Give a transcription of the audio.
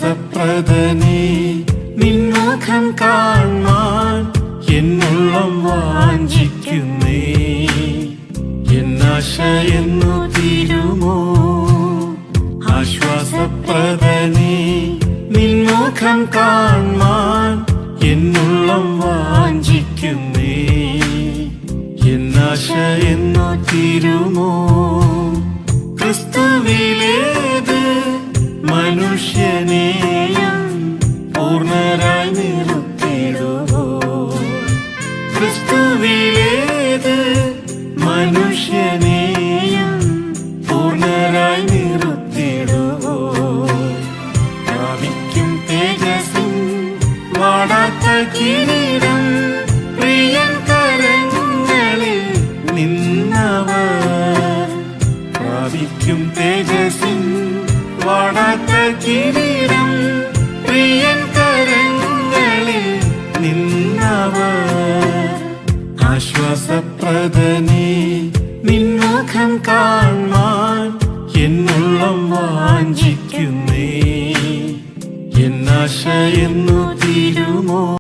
ആശ്വാസപ്രദനേ നിൻമുഖം കാണാൻ എന്നുള്ളം വാഞ്ചിക്കുന്നേ. എന്നാശ എന്നു തീരുമോ ആശ്വാസപ്രദനേ നിൻമുഖം കാണാൻ എന്നുള്ളം വാഞ്ചിക്കുന്നേ. എന്നാശ എന്നു തീരുമോ ക്രിസ്തുവിലേത് മനുഷ്യനെയും പൂർണ്ണരായി നിർത്തിടുവോ. ക്രിസ്തുവിലേത് മനുഷ്യനെയും പൂർണ്ണരായി നിർത്തിടുവോ. പ്രാപിക്കും തേജസ്സിൻ വാടാത്ത കിരീടം പ്രിയൻ കരങ്ങളിൽ നിന്നവർ. പ്രാപിക്കും തേജസ്സിൻ വാടാത്ത കിരീടം പ്രിയൻ കരങ്ങളിൽ നിന്നവർ. ആശ്വാസപ്രദനേ നിൻമുഖം കാണാൻ എന്നുള്ളം വാഞ്ചിക്കുന്നേ. എന്നാശ എന്നു തീരുമോ